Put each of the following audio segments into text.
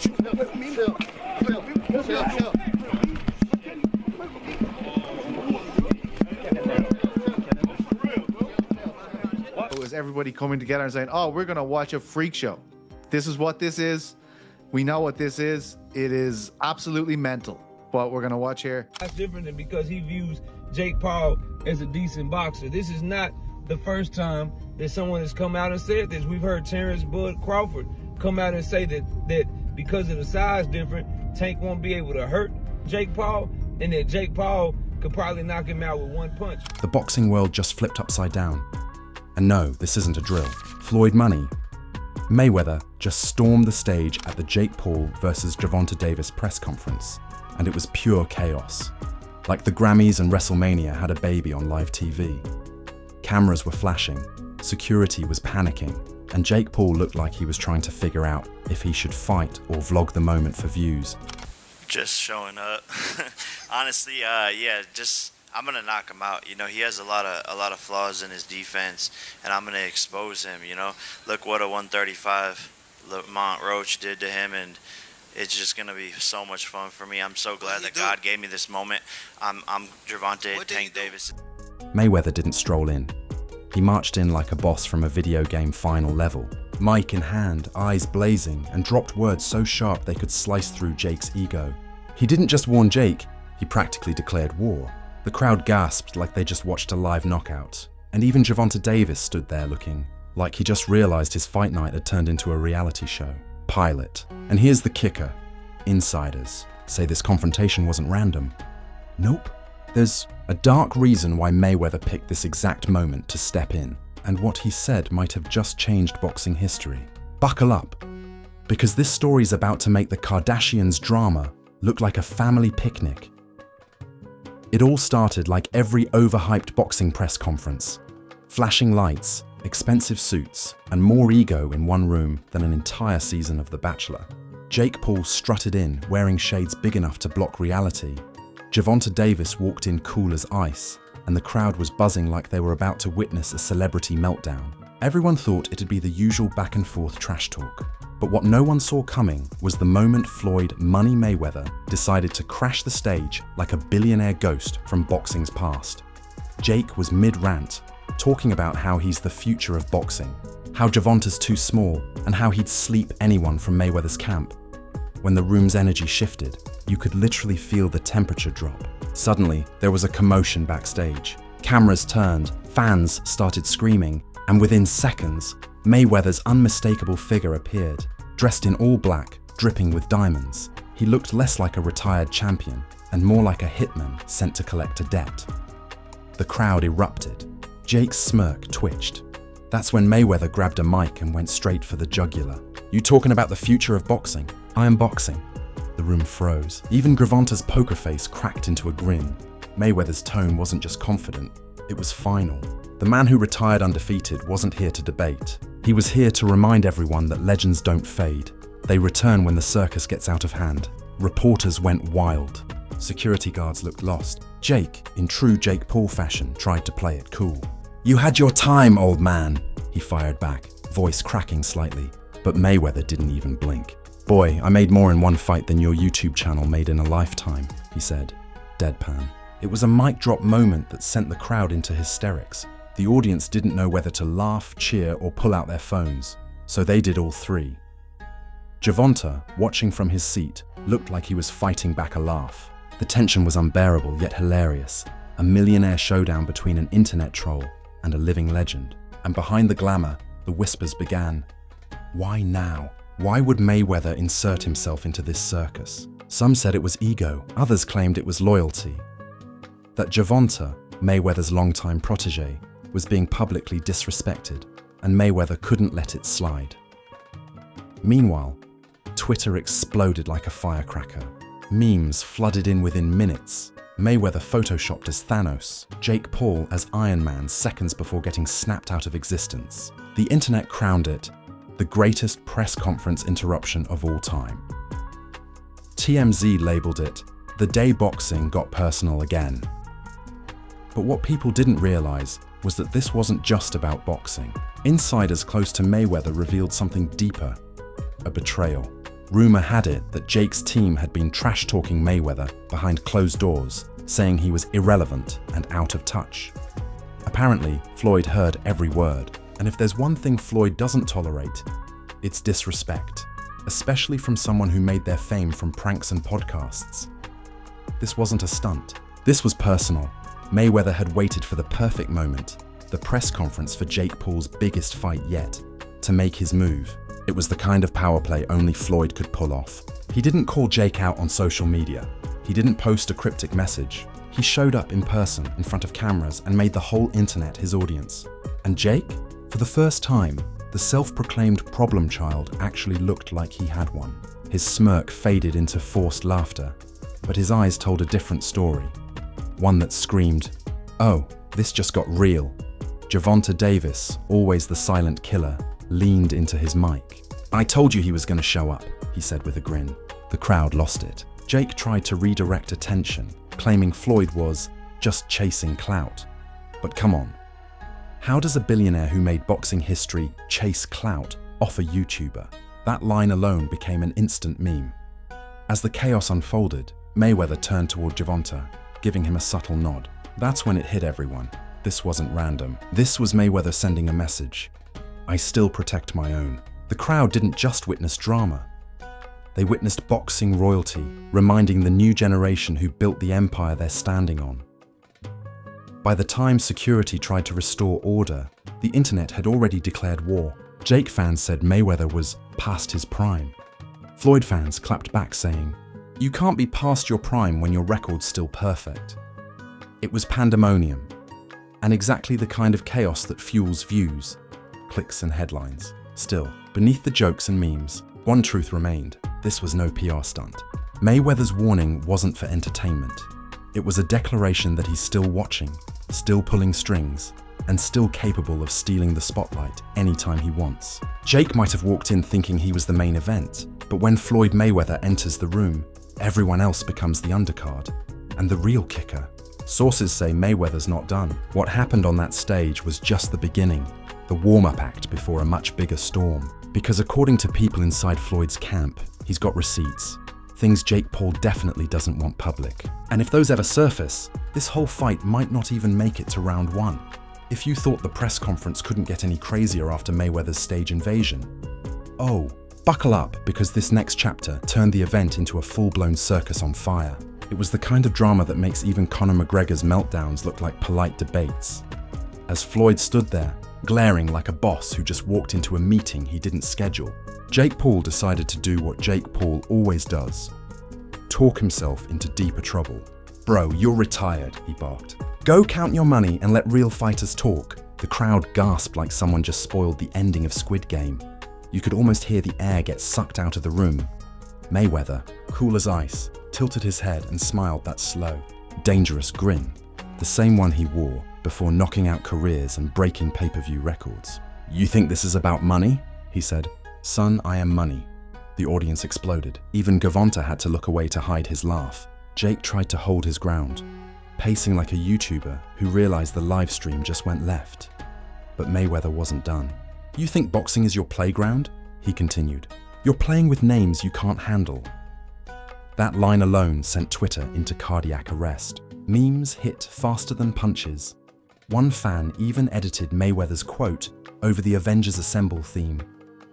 It was everybody coming together and saying, oh, we're going to watch a freak show. This is what this is. We know what this is. It is absolutely mental, what we're going to watch here. That's different than because he views Jake Paul as a decent boxer. This is not the first time that someone has come out and said this. We've heard Terrence Bud Crawford come out and say that because of the size difference, Tank won't be able to hurt Jake Paul, and that Jake Paul could probably knock him out with one punch. The boxing world just flipped upside down. And no, this isn't a drill. Floyd Money. Mayweather just stormed the stage at the Jake Paul versus Gervonta Davis press conference, and it was pure chaos. Like the Grammys and WrestleMania had a baby on live TV. Cameras were flashing, security was panicking, and Jake Paul looked like he was trying to figure out if he should fight or vlog the moment for views. Just showing up. Honestly, I'm gonna knock him out. You know, he has a lot of flaws in his defense, and I'm gonna expose him. You know, look what a 135 Lamont Roach did to him, and it's just gonna be so much fun for me. I'm so glad that God gave me this moment. I'm Gervonta Tank Davis. Mayweather didn't stroll in. He marched in like a boss from a video game final level, mic in hand, eyes blazing, and dropped words so sharp they could slice through Jake's ego. He didn't just warn Jake, he practically declared war. The crowd gasped like they just watched a live knockout, and even Gervonta Davis stood there looking like he just realized his fight night had turned into a reality show. Pilot. And here's the kicker. Insiders say this confrontation wasn't random. Nope. There's a dark reason why Mayweather picked this exact moment to step in, and what he said might have just changed boxing history. Buckle up, because this story's about to make the Kardashians' drama look like a family picnic. It all started like every overhyped boxing press conference. Flashing lights, expensive suits, and more ego in one room than an entire season of The Bachelor. Jake Paul strutted in, wearing shades big enough to block reality. Gervonta Davis walked in cool as ice, and the crowd was buzzing like they were about to witness a celebrity meltdown. Everyone thought it'd be the usual back and forth trash talk. But what no one saw coming was the moment Floyd Money Mayweather decided to crash the stage like a billionaire ghost from boxing's past. Jake was mid-rant, talking about how he's the future of boxing, how Gervonta's too small, and how he'd sleep anyone from Mayweather's camp. When the room's energy shifted, you could literally feel the temperature drop. Suddenly, there was a commotion backstage. Cameras turned, fans started screaming, and within seconds, Mayweather's unmistakable figure appeared, dressed in all black, dripping with diamonds. He looked less like a retired champion and more like a hitman sent to collect a debt. The crowd erupted. Jake's smirk twitched. That's when Mayweather grabbed a mic and went straight for the jugular. You talking about the future of boxing? I am boxing. The room froze. Even Gervonta's poker face cracked into a grin. Mayweather's tone wasn't just confident, it was final. The man who retired undefeated wasn't here to debate. He was here to remind everyone that legends don't fade. They return when the circus gets out of hand. Reporters went wild. Security guards looked lost. Jake, in true Jake Paul fashion, tried to play it cool. "You had your time, old man," he fired back, voice cracking slightly. But Mayweather didn't even blink. "Boy, I made more in one fight than your YouTube channel made in a lifetime," he said, deadpan. It was a mic drop moment that sent the crowd into hysterics. The audience didn't know whether to laugh, cheer, or pull out their phones, so they did all three. Gervonta, watching from his seat, looked like he was fighting back a laugh. The tension was unbearable yet hilarious, a millionaire showdown between an internet troll and a living legend. And behind the glamour, the whispers began. Why now? Why would Mayweather insert himself into this circus? Some said it was ego, others claimed it was loyalty. That Gervonta, Mayweather's longtime protege, was being publicly disrespected, and Mayweather couldn't let it slide. Meanwhile, Twitter exploded like a firecracker. Memes flooded in within minutes. Mayweather photoshopped as Thanos, Jake Paul as Iron Man seconds before getting snapped out of existence. The internet crowned it the greatest press conference interruption of all time. TMZ labeled it the day boxing got personal again. But what people didn't realize was that this wasn't just about boxing. Insiders close to Mayweather revealed something deeper, a betrayal. Rumor had it that Jake's team had been trash-talking Mayweather behind closed doors, saying he was irrelevant and out of touch. Apparently, Floyd heard every word, and if there's one thing Floyd doesn't tolerate, it's disrespect, especially from someone who made their fame from pranks and podcasts. This wasn't a stunt. This was personal. Mayweather had waited for the perfect moment, the press conference for Jake Paul's biggest fight yet, to make his move. It was the kind of power play only Floyd could pull off. He didn't call Jake out on social media. He didn't post a cryptic message. He showed up in person in front of cameras and made the whole internet his audience. And Jake? For the first time, the self-proclaimed problem child actually looked like he had one. His smirk faded into forced laughter, but his eyes told a different story. One that screamed, "Oh, this just got real." Gervonta Davis, always the silent killer, leaned into his mic. "I told you he was going to show up," he said with a grin. The crowd lost it. Jake tried to redirect attention, claiming Floyd was just chasing clout. But come on. How does a billionaire who made boxing history chase clout off a YouTuber? That line alone became an instant meme. As the chaos unfolded, Mayweather turned toward Gervonta, giving him a subtle nod. That's when it hit everyone. This wasn't random. This was Mayweather sending a message. I still protect my own. The crowd didn't just witness drama. They witnessed boxing royalty, reminding the new generation who built the empire they're standing on. By the time security tried to restore order, the internet had already declared war. Jake fans said Mayweather was past his prime. Floyd fans clapped back saying, "You can't be past your prime when your record's still perfect." It was pandemonium, and exactly the kind of chaos that fuels views, clicks and headlines. Still, beneath the jokes and memes, one truth remained. This was no PR stunt. Mayweather's warning wasn't for entertainment. It was a declaration that he's still watching, still pulling strings, and still capable of stealing the spotlight anytime he wants. Jake might have walked in thinking he was the main event, but when Floyd Mayweather enters the room, everyone else becomes the undercard. And the real kicker, sources say Mayweather's not done. What happened on that stage was just the beginning, the warm-up act before a much bigger storm. Because according to people inside Floyd's camp, he's got receipts, things Jake Paul definitely doesn't want public. And if those ever surface, this whole fight might not even make it to round one. If you thought the press conference couldn't get any crazier after Mayweather's stage invasion, oh, buckle up, because this next chapter turned the event into a full-blown circus on fire. It was the kind of drama that makes even Conor McGregor's meltdowns look like polite debates. As Floyd stood there, glaring like a boss who just walked into a meeting he didn't schedule, Jake Paul decided to do what Jake Paul always does: talk himself into deeper trouble. "Bro, you're retired," he barked. "Go count your money and let real fighters talk." The crowd gasped like someone just spoiled the ending of Squid Game. You could almost hear the air get sucked out of the room. Mayweather, cool as ice, tilted his head and smiled that slow, dangerous grin, the same one he wore before knocking out careers and breaking pay-per-view records. "You think this is about money?" he said. "Son, I am money." The audience exploded. Even Gervonta had to look away to hide his laugh. Jake tried to hold his ground, pacing like a YouTuber who realized the live stream just went left. But Mayweather wasn't done. "You think boxing is your playground?" he continued. "You're playing with names you can't handle." That line alone sent Twitter into cardiac arrest. Memes hit faster than punches. One fan even edited Mayweather's quote over the Avengers Assemble theme.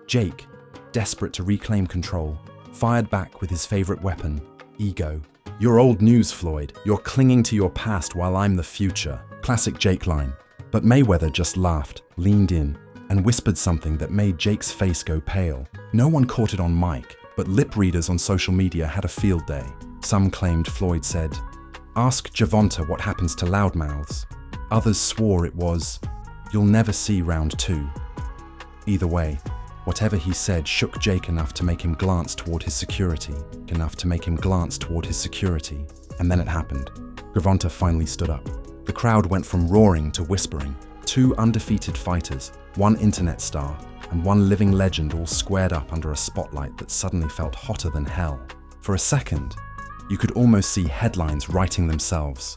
Jake, desperate to reclaim control, fired back with his favorite weapon, ego. "You're old news, Floyd. You're clinging to your past while I'm the future." Classic Jake line. But Mayweather just laughed, leaned in, and whispered something that made Jake's face go pale. No one caught it on mic, but lip readers on social media had a field day. Some claimed Floyd said, "Ask Gervonta what happens to loudmouths." Others swore it was, "You'll never see round two." Either way, whatever he said shook Jake enough to make him glance toward his security, and then it happened. Gervonta finally stood up. The crowd went from roaring to whispering. Two undefeated fighters, one internet star, and one living legend all squared up under a spotlight that suddenly felt hotter than hell. For a second, you could almost see headlines writing themselves.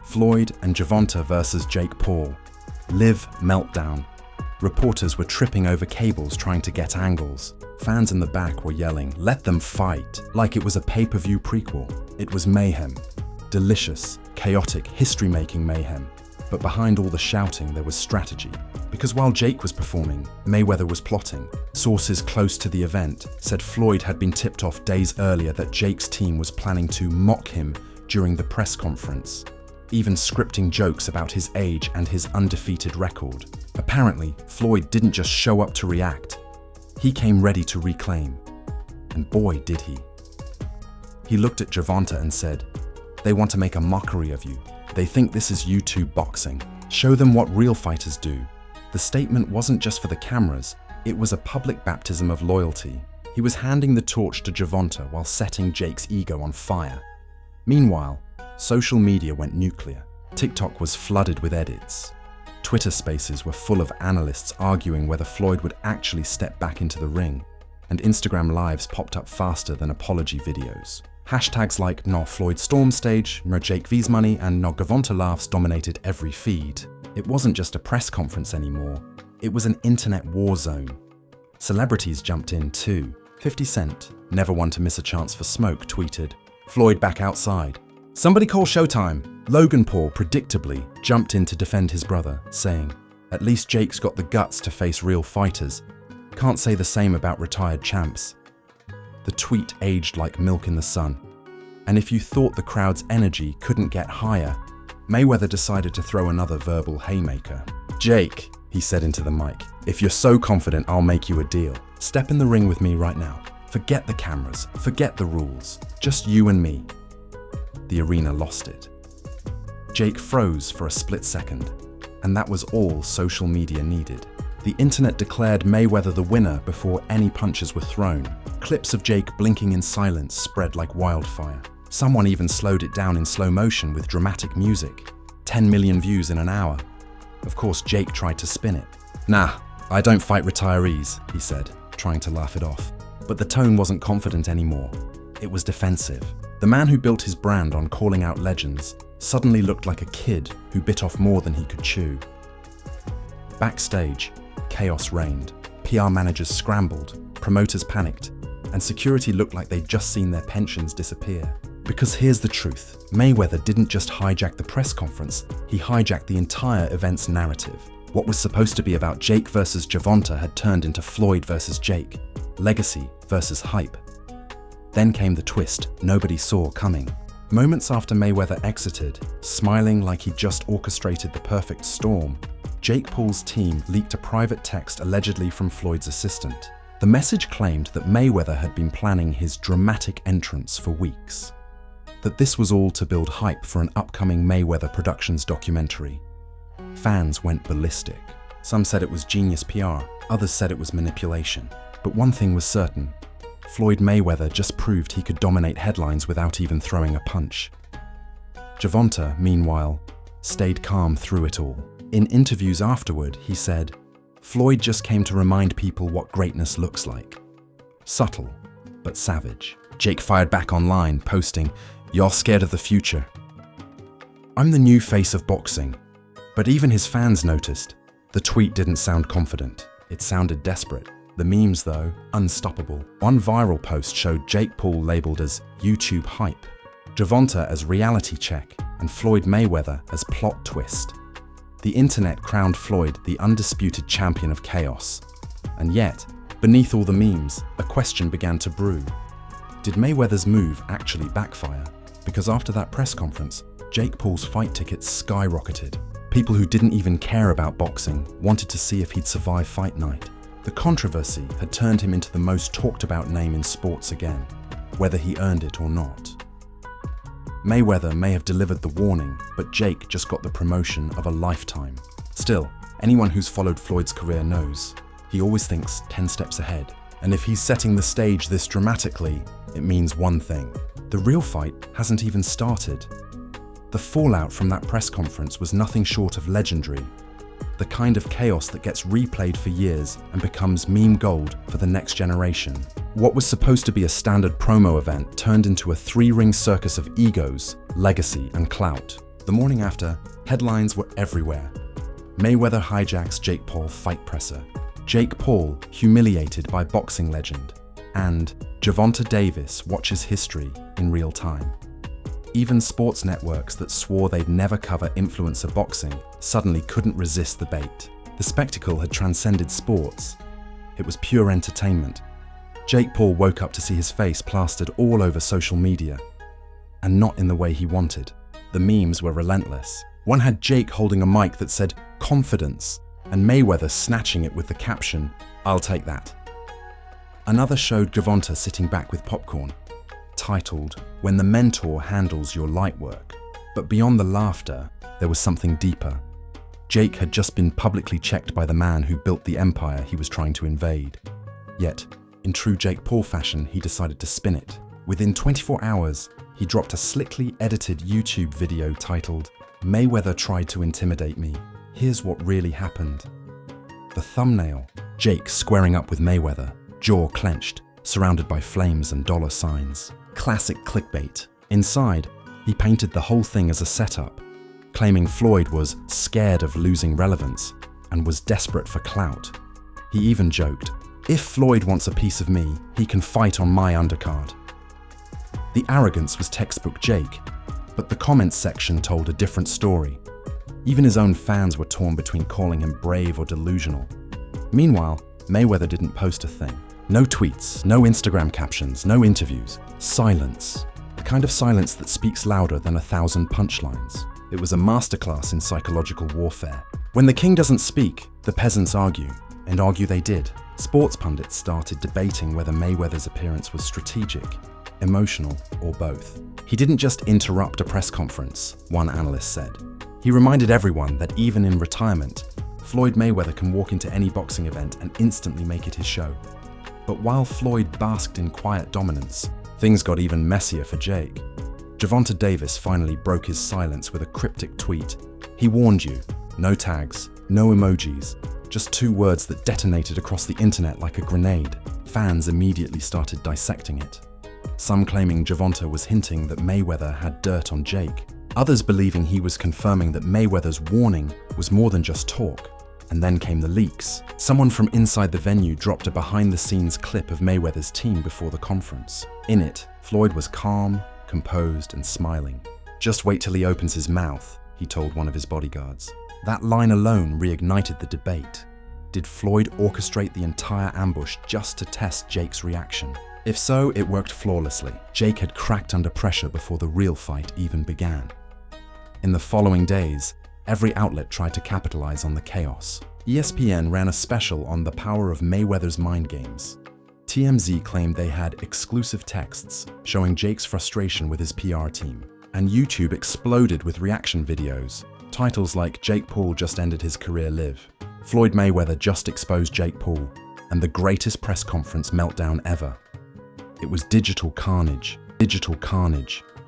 Floyd and Gervonta versus Jake Paul. Live meltdown. Reporters were tripping over cables trying to get angles. Fans in the back were yelling, "Let them fight," like it was a pay-per-view prequel. It was mayhem. Delicious, chaotic, history-making mayhem. But behind all the shouting, there was strategy. Because while Jake was performing, Mayweather was plotting. Sources close to the event said Floyd had been tipped off days earlier that Jake's team was planning to mock him during the press conference, even scripting jokes about his age and his undefeated record. Apparently, Floyd didn't just show up to react. He came ready to reclaim. And boy, did he. He looked at Gervonta and said, "They want to make a mockery of you. They think this is YouTube boxing. Show them what real fighters do." The statement wasn't just for the cameras, it was a public baptism of loyalty. He was handing the torch to Gervonta while setting Jake's ego on fire. Meanwhile, social media went nuclear. TikTok was flooded with edits. Twitter spaces were full of analysts arguing whether Floyd would actually step back into the ring, and Instagram lives popped up faster than apology videos. Hashtags like "No Floyd Storm Stage," "No Jake V's Money," and "No Gervonta Laughs" dominated every feed. It wasn't just a press conference anymore, it was an internet war zone. Celebrities jumped in too. 50 Cent, never one to miss a chance for smoke, tweeted, "Floyd back outside." "Somebody call Showtime." Logan Paul predictably jumped in to defend his brother, saying, "At least Jake's got the guts to face real fighters. Can't say the same about retired champs." The tweet aged like milk in the sun. And if you thought the crowd's energy couldn't get higher, Mayweather decided to throw another verbal haymaker. "Jake," he said into the mic, "if you're so confident, I'll make you a deal. Step in the ring with me right now. Forget the cameras, forget the rules, just you and me." The arena lost it. Jake froze for a split second, and that was all social media needed. The internet declared Mayweather the winner before any punches were thrown. Clips of Jake blinking in silence spread like wildfire. Someone even slowed it down in slow motion with dramatic music. 10 million views in an hour. Of course, Jake tried to spin it. "Nah, I don't fight retirees," he said, trying to laugh it off. But the tone wasn't confident anymore. It was defensive. The man who built his brand on calling out legends suddenly looked like a kid who bit off more than he could chew. Backstage, chaos reigned. PR managers scrambled, promoters panicked, and security looked like they'd just seen their pensions disappear. Because here's the truth, Mayweather didn't just hijack the press conference, he hijacked the entire event's narrative. What was supposed to be about Jake versus Gervonta had turned into Floyd versus Jake, legacy versus hype. Then came the twist nobody saw coming. Moments after Mayweather exited, smiling like he'd just orchestrated the perfect storm, Jake Paul's team leaked a private text allegedly from Floyd's assistant. The message claimed that Mayweather had been planning his dramatic entrance for weeks. That this was all to build hype for an upcoming Mayweather Productions documentary. Fans went ballistic. Some said it was genius PR, others said it was manipulation. But one thing was certain, Floyd Mayweather just proved he could dominate headlines without even throwing a punch. Gervonta, meanwhile, stayed calm through it all. In interviews afterward, he said, "Floyd just came to remind people what greatness looks like." Subtle, but savage. Jake fired back online, posting, "You're scared of the future. I'm the new face of boxing." But even his fans noticed. The tweet didn't sound confident. It sounded desperate. The memes, though, unstoppable. One viral post showed Jake Paul labeled as YouTube hype, Gervonta as reality check, and Floyd Mayweather as plot twist. The internet crowned Floyd the undisputed champion of chaos. And yet, beneath all the memes, a question began to brew. Did Mayweather's move actually backfire? Because after that press conference, Jake Paul's fight tickets skyrocketed. People who didn't even care about boxing wanted to see if he'd survive fight night. The controversy had turned him into the most talked about name in sports again, whether he earned it or not. Mayweather may have delivered the warning, but Jake just got the promotion of a lifetime. Still, anyone who's followed Floyd's career knows, he always thinks 10 steps ahead. And if he's setting the stage this dramatically, it means one thing. The real fight hasn't even started. The fallout from that press conference was nothing short of legendary. The kind of chaos that gets replayed for years and becomes meme gold for the next generation. What was supposed to be a standard promo event turned into a 3-ring circus of egos, legacy, and clout. The morning after, headlines were everywhere. Mayweather hijacks Jake Paul fight presser. Jake Paul humiliated by boxing legend, and Gervonta Davis watches history in real time. Even sports networks that swore they'd never cover influencer boxing suddenly couldn't resist the bait. The spectacle had transcended sports. It was pure entertainment. Jake Paul woke up to see his face plastered all over social media, and not in the way he wanted. The memes were relentless. One had Jake holding a mic that said "confidence" and Mayweather snatching it with the caption, "I'll take that." Another showed Gervonta sitting back with popcorn, titled "When the Mentor Handles Your Light Work." But beyond the laughter, there was something deeper. Jake had just been publicly checked by the man who built the empire he was trying to invade. Yet, in true Jake Paul fashion, he decided to spin it. Within 24 hours, he dropped a slickly edited YouTube video titled, "Mayweather Tried to Intimidate Me. Here's what really happened." The thumbnail, Jake squaring up with Mayweather, jaw clenched, surrounded by flames and dollar signs. Classic clickbait. Inside, he painted the whole thing as a setup, claiming Floyd was scared of losing relevance and was desperate for clout. He even joked, "If Floyd wants a piece of me, he can fight on my undercard." The arrogance was textbook Jake, but the comments section told a different story. Even his own fans were torn between calling him brave or delusional. Meanwhile, Mayweather didn't post a thing. No tweets, no Instagram captions, no interviews. Silence. The kind of silence that speaks louder than 1,000 punchlines. It was a masterclass in psychological warfare. When the king doesn't speak, the peasants argue, and argue they did. Sports pundits started debating whether Mayweather's appearance was strategic, emotional, or both. He didn't just interrupt a press conference, one analyst said. He reminded everyone that even in retirement, Floyd Mayweather can walk into any boxing event and instantly make it his show. But while Floyd basked in quiet dominance, things got even messier for Jake. Gervonta Davis finally broke his silence with a cryptic tweet. He warned you, no tags, no emojis, just 2 words that detonated across the internet like a grenade. Fans immediately started dissecting it. Some claiming Gervonta was hinting that Mayweather had dirt on Jake. Others believing he was confirming that Mayweather's warning was more than just talk. And then came the leaks. Someone from inside the venue dropped a behind-the-scenes clip of Mayweather's team before the conference. In it, Floyd was calm, composed, and smiling. "Just wait till he opens his mouth," he told one of his bodyguards. That line alone reignited the debate. Did Floyd orchestrate the entire ambush just to test Jake's reaction? If so, it worked flawlessly. Jake had cracked under pressure before the real fight even began. In the following days, every outlet tried to capitalize on the chaos. ESPN ran a special on the power of Mayweather's mind games. TMZ claimed they had exclusive texts showing Jake's frustration with his PR team. And YouTube exploded with reaction videos. Titles like "Jake Paul just ended his career live," "Floyd Mayweather just exposed Jake Paul," and "the greatest press conference meltdown ever." It was digital carnage.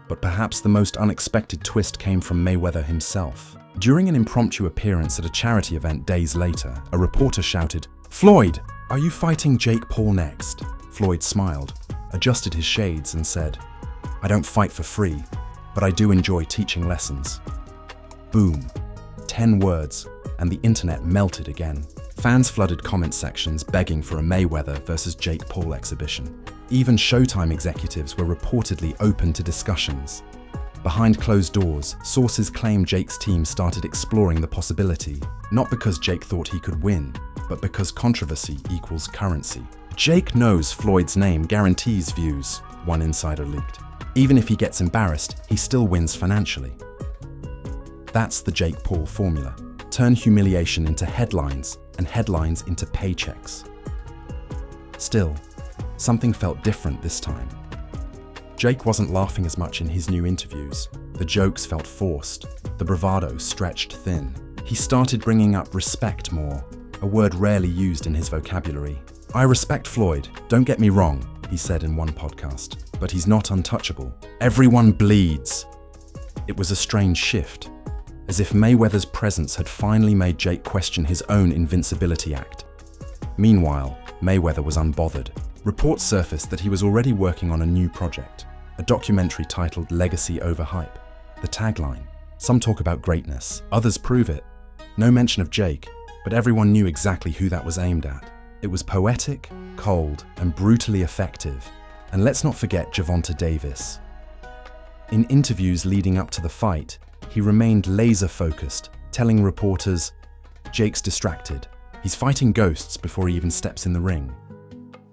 But perhaps the most unexpected twist came from Mayweather himself. During an impromptu appearance at a charity event days later, a reporter shouted, "Floyd, are you fighting Jake Paul next?" Floyd smiled, adjusted his shades and said, "I don't fight for free, but I do enjoy teaching lessons." Boom. 10 words, and the internet melted again. Fans flooded comment sections begging for a Mayweather versus Jake Paul exhibition. Even Showtime executives were reportedly open to discussions. Behind closed doors, sources claim Jake's team started exploring the possibility, not because Jake thought he could win, but because controversy equals currency. "Jake knows Floyd's name guarantees views," one insider leaked. "Even if he gets embarrassed, he still wins financially." That's the Jake Paul formula. Turn humiliation into headlines and headlines into paychecks. Still, something felt different this time. Jake wasn't laughing as much in his new interviews. The jokes felt forced, the bravado stretched thin. He started bringing up respect more, a word rarely used in his vocabulary. "I respect Floyd, don't get me wrong," he said in one podcast, "but he's not untouchable. Everyone bleeds." It was a strange shift, as if Mayweather's presence had finally made Jake question his own invincibility act. Meanwhile, Mayweather was unbothered. Reports surfaced that he was already working on a new project, a documentary titled "Legacy Over Hype." The tagline, "Some talk about greatness, others prove it." No mention of Jake, but everyone knew exactly who that was aimed at. It was poetic, cold, and brutally effective. And let's not forget Gervonta Davis. In interviews leading up to the fight, he remained laser-focused, telling reporters, "Jake's distracted. He's fighting ghosts before he even steps in the ring."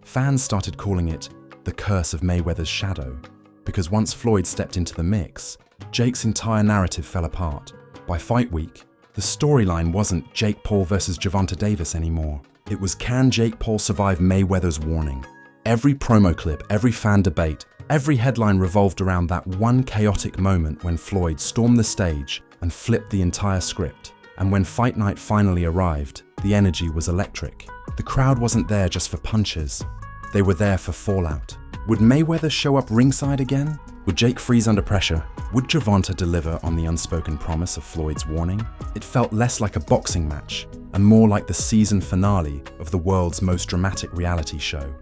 Fans started calling it the curse of Mayweather's shadow, because once Floyd stepped into the mix, Jake's entire narrative fell apart. By fight week, the storyline wasn't Jake Paul versus Gervonta Davis anymore. It was, can Jake Paul survive Mayweather's warning? Every promo clip, every fan debate, every headline revolved around that one chaotic moment when Floyd stormed the stage and flipped the entire script. And when fight night finally arrived, the energy was electric. The crowd wasn't there just for punches. They were there for fallout. Would Mayweather show up ringside again? Would Jake freeze under pressure? Would Gervonta deliver on the unspoken promise of Floyd's warning? It felt less like a boxing match and more like the season finale of the world's most dramatic reality show.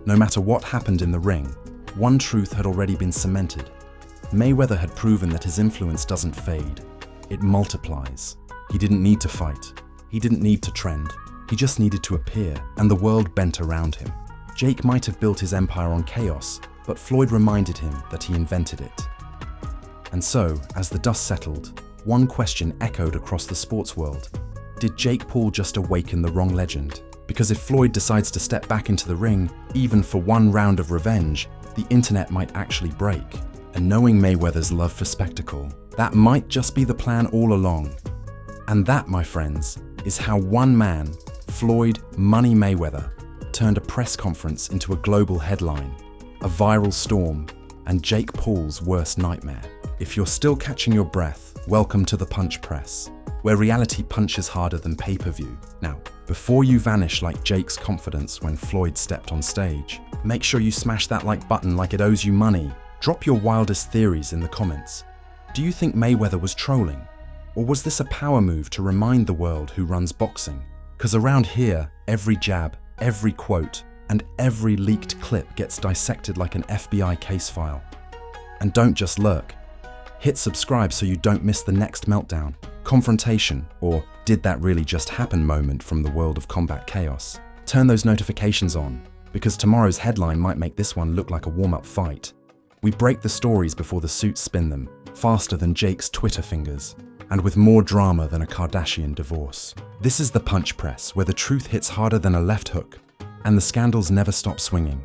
No matter what happened in the ring, one truth had already been cemented. Mayweather had proven that his influence doesn't fade. It multiplies. He didn't need to fight. He didn't need to trend. He just needed to appear, and the world bent around him. Jake might have built his empire on chaos, but Floyd reminded him that he invented it. And so, as the dust settled, one question echoed across the sports world. Did Jake Paul just awaken the wrong legend? Because if Floyd decides to step back into the ring, even for one round of revenge, the internet might actually break. And knowing Mayweather's love for spectacle, that might just be the plan all along. And that, my friends, is how one man, Floyd "Money" Mayweather, turned a press conference into a global headline, a viral storm, and Jake Paul's worst nightmare. If you're still catching your breath, welcome to the Punch Press, where reality punches harder than pay-per-view. Now, before you vanish like Jake's confidence when Floyd stepped on stage, make sure you smash that like button like it owes you money. Drop your wildest theories in the comments. Do you think Mayweather was trolling? Or was this a power move to remind the world who runs boxing? Because around here, every jab, every quote, and every leaked clip gets dissected like an FBI case file. And don't just lurk. Hit subscribe so you don't miss the next meltdown, confrontation, or did that really just happen moment from the world of combat chaos. Turn those notifications on, because tomorrow's headline might make this one look like a warm-up fight. We break the stories before the suits spin them, faster than Jake's Twitter fingers, and with more drama than a Kardashian divorce. This is the Punch Press, where the truth hits harder than a left hook, and the scandals never stop swinging.